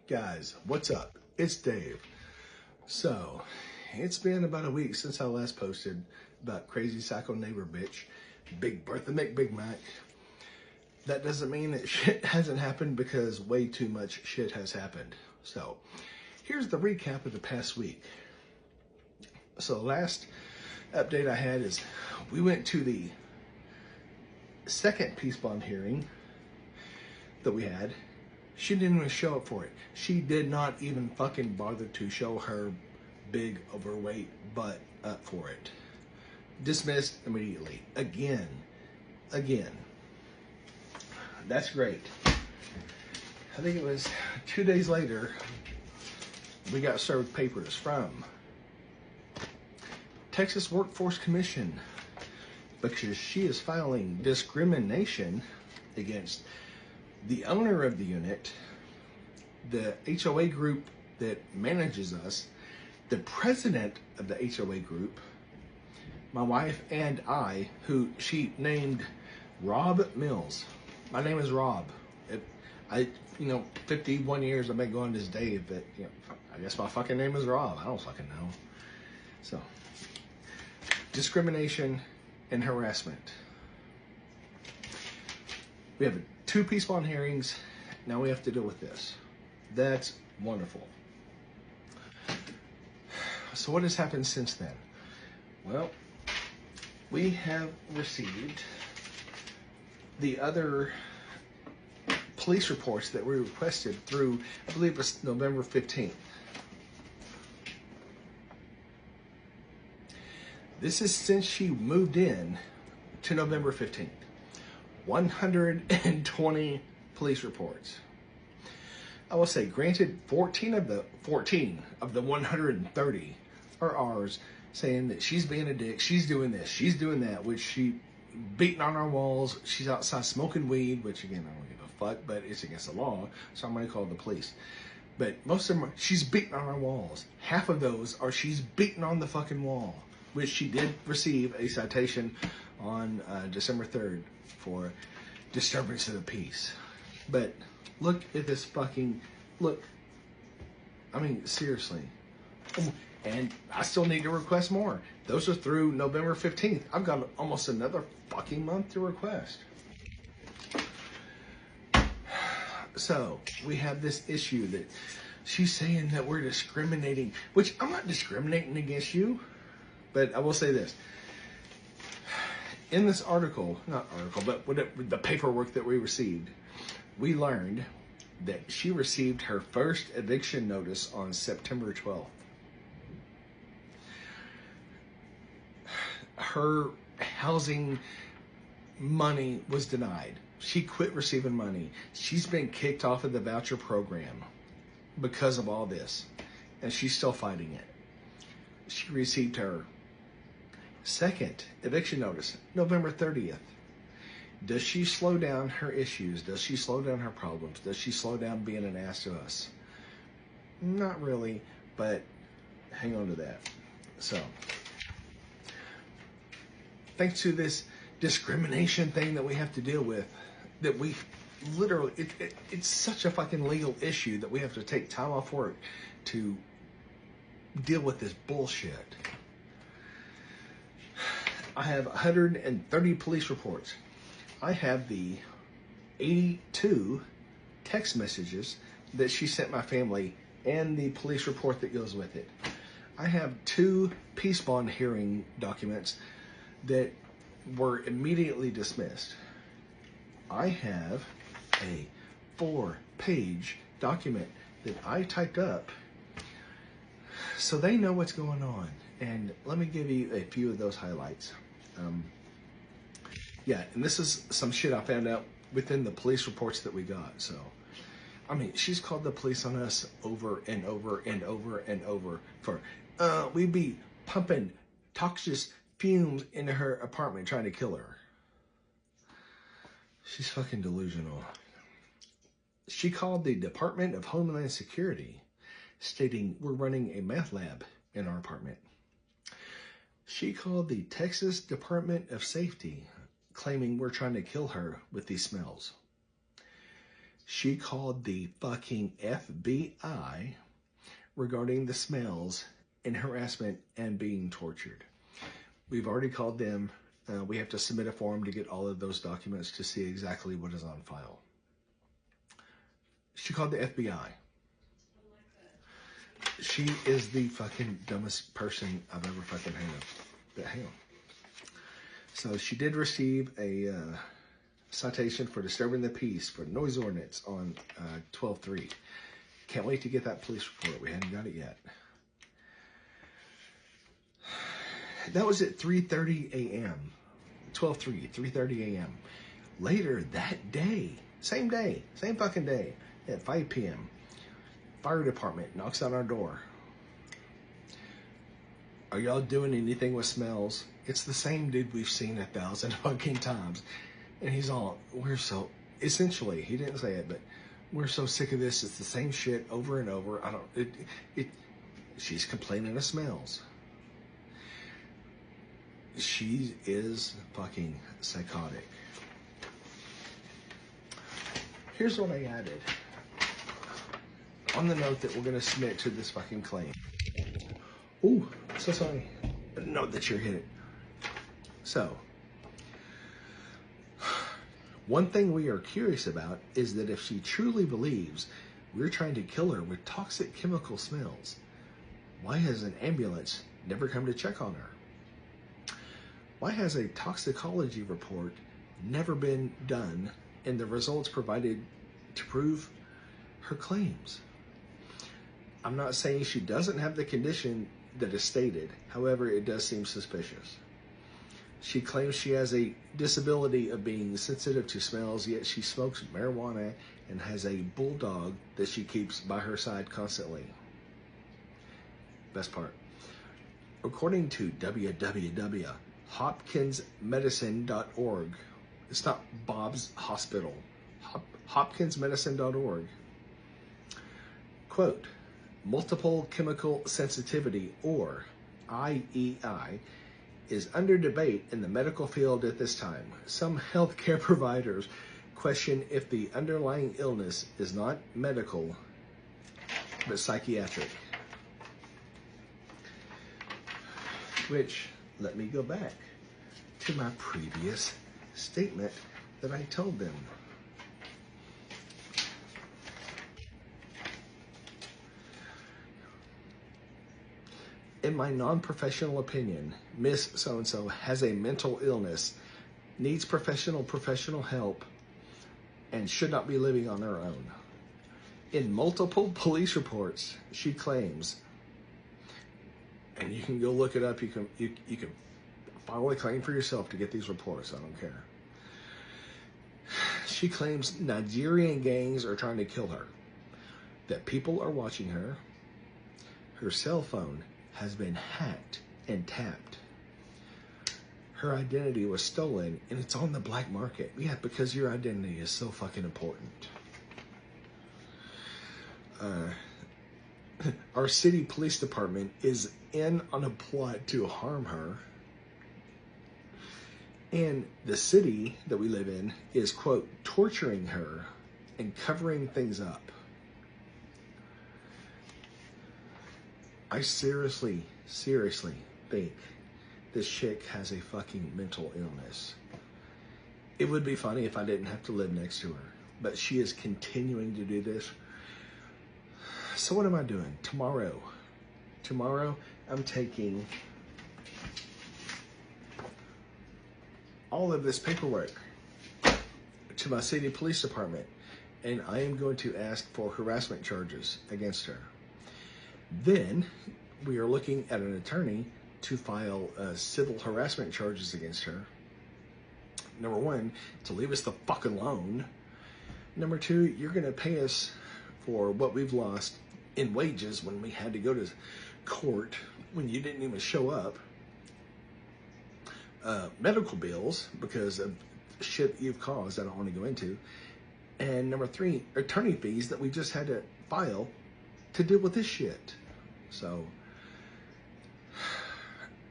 Guys, what's up? It's Dave. So, it's been about a week since I last posted about crazy psycho neighbor bitch, Big Bertha McBigMac. That doesn't mean that shit hasn't happened because way too much shit has happened. So, here's the recap of the past week. So, the last update I had is we went to the second peace bond hearing that we had. She didn't even show up for it. She did not even fucking bother to show her big overweight butt up for it. Dismissed immediately. Again. That's great. I think it was 2 days later, we got served papers from Texas Workforce Commission because she is filing discrimination against the owner of the unit, the HOA group that manages us, the president of the HOA group, my wife and I, who she named Rob Mills. My name is Rob. 51 years I've been going this day, but I guess my fucking name is Rob. I don't fucking know. So, discrimination and harassment. We have 2 peace bond hearings. Now we have to deal with this. That's wonderful. So what has happened since then? Well, we have received the other police reports that we requested through, I believe it was November 15th. This is since she moved in to November 15th. 120 police reports. I will say, granted, 14 of the 130 are ours, saying that she's being a dick, she's doing this, she's doing that, which she beating on our walls, she's outside smoking weed, which again, I don't give a fuck, but it's against the law, so I'm gonna call the police. But most of them, she's beating on our walls. Half of those are she's beating on the fucking wall, which she did receive a citation on December 3rd for disturbance of the peace. But look at this fucking, look, I mean, seriously. And I still need to request more. Those are through November 15th. I've got almost another fucking month to request. So, we have this issue that she's saying that we're discriminating, which I'm not discriminating against you, but I will say this. In this article, but with the paperwork that we received, we learned that she received her first eviction notice on September 12th. Her housing money was denied. She quit receiving money. She's been kicked off of the voucher program because of all this, and she's still fighting it. She received her second eviction notice, November 30th. Does she slow down her issues? Does she slow down her problems? Does she slow down being an ass to us? Not really, but hang on to that. So, thanks to this discrimination thing that we have to deal with, that we literally, it's such a fucking legal issue that we have to take time off work to deal with this bullshit. I have 130 police reports. I have the 82 text messages that she sent my family and the police report that goes with it. I have 2 peace bond hearing documents that were immediately dismissed. I have a 4-page document that I typed up so they know what's going on. And let me give you a few of those highlights. And this is some shit I found out within the police reports that we got. So, I mean, she's called the police on us over and over and over and over for, we'd be pumping toxic fumes into her apartment trying to kill her. She's fucking delusional. She called the Department of Homeland Security, stating we're running a meth lab in our apartment. She called the Texas Department of Safety, claiming we're trying to kill her with these smells. She called the fucking FBI regarding the smells and harassment and being tortured. We've already called them. We have to submit a form to get all of those documents to see exactly what is on file. She called the FBI. She is the fucking dumbest person I've ever fucking heard of. But hang on. So she did receive a citation for disturbing the peace for noise ordinance on 12/3. Can't wait to get that police report. We hadn't got it yet. That was at 3:30 a.m. 12/3, 3:30 a.m. Later that day, same fucking day, at 5 p.m., fire department knocks on our door. Are y'all doing anything with smells? It's the same dude we've seen 1,000 fucking times. And he's all, essentially, he didn't say it, but we're so sick of this. It's the same shit over and over. She's complaining of smells. She is fucking psychotic. Here's what I added on the note that we're going to submit to this fucking claim. Ooh, so sorry. Note that you're hit. So, one thing we are curious about is that if she truly believes we're trying to kill her with toxic chemical smells, why has an ambulance never come to check on her? Why has a toxicology report never been done and the results provided to prove her claims? I'm not saying she doesn't have the condition that is stated. However, it does seem suspicious. She claims she has a disability of being sensitive to smells, yet she smokes marijuana and has a bulldog that she keeps by her side constantly. Best part. According to www.hopkinsmedicine.org, it's not Bob's Hospital, hopkinsmedicine.org, quote, multiple chemical sensitivity, or IEI, is under debate in the medical field at this time. Some healthcare providers question if the underlying illness is not medical, but psychiatric. Which, let me go back to my previous statement that I told them. In my non-professional opinion, Miss So-and-so has a mental illness, needs professional help, and should not be living on her own. In multiple police reports, she claims, and you can go look it up, you can file a claim for yourself to get these reports, I don't care. She claims Nigerian gangs are trying to kill her, that people are watching her, her cell phone has been hacked and tapped. Her identity was stolen and it's on the black market. Yeah, because your identity is so fucking important. Our city police department is in on a plot to harm her. And the city that we live in is, quote, torturing her and covering things up. I seriously think this chick has a fucking mental illness. It would be funny if I didn't have to live next to her, but she is continuing to do this. So what am I doing? Tomorrow, I'm taking all of this paperwork to my city police department, and I am going to ask for harassment charges against her. Then we are looking at an attorney to file civil harassment charges against her. Number one, to leave us the fuck alone. Number two, you're going to pay us for what we've lost in wages when we had to go to court when you didn't even show up. Medical bills because of shit you've caused I don't want to go into. And number three, attorney fees that we just had to file to deal with this shit. So,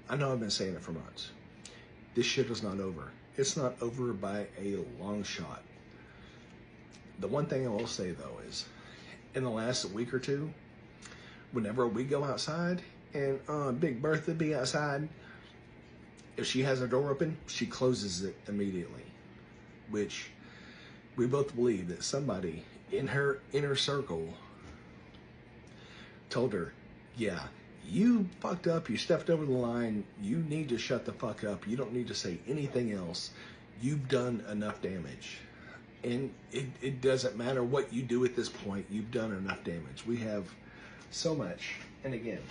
I know I've been saying it for months. This shit is not over. It's not over by a long shot. The one thing I will say though is, in the last week or two, whenever we go outside and Big Bertha be outside, if she has her door open, she closes it immediately, which we both believe that somebody in her inner circle told her, yeah, you fucked up, you stepped over the line, you need to shut the fuck up, you don't need to say anything else, you've done enough damage. And it doesn't matter what you do at this point, you've done enough damage. We have so much, and again,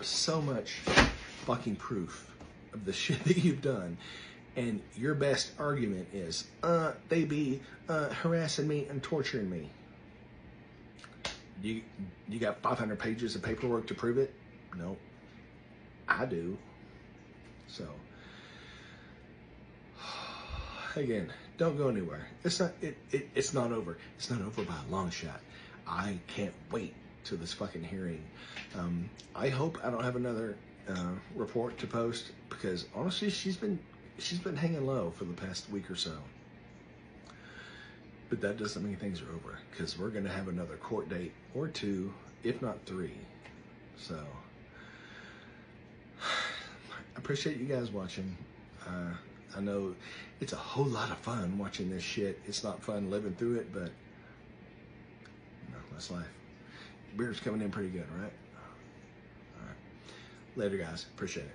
so much fucking proof of the shit that you've done. And your best argument is, they be harassing me and torturing me. You got 500 pages of paperwork to prove it? No. I do. So, again, don't go anywhere. It's not over. It's not over by a long shot. I can't wait till this fucking hearing. I hope I don't have another report to post, because honestly, she's been hanging low for the past week or so. But that doesn't mean things are over, because we're going to have another court date or two, if not three. So, I appreciate you guys watching. I know it's a whole lot of fun watching this shit. It's not fun living through it, but that's life. Beer's coming in pretty good, right? All right. Later, guys. Appreciate it.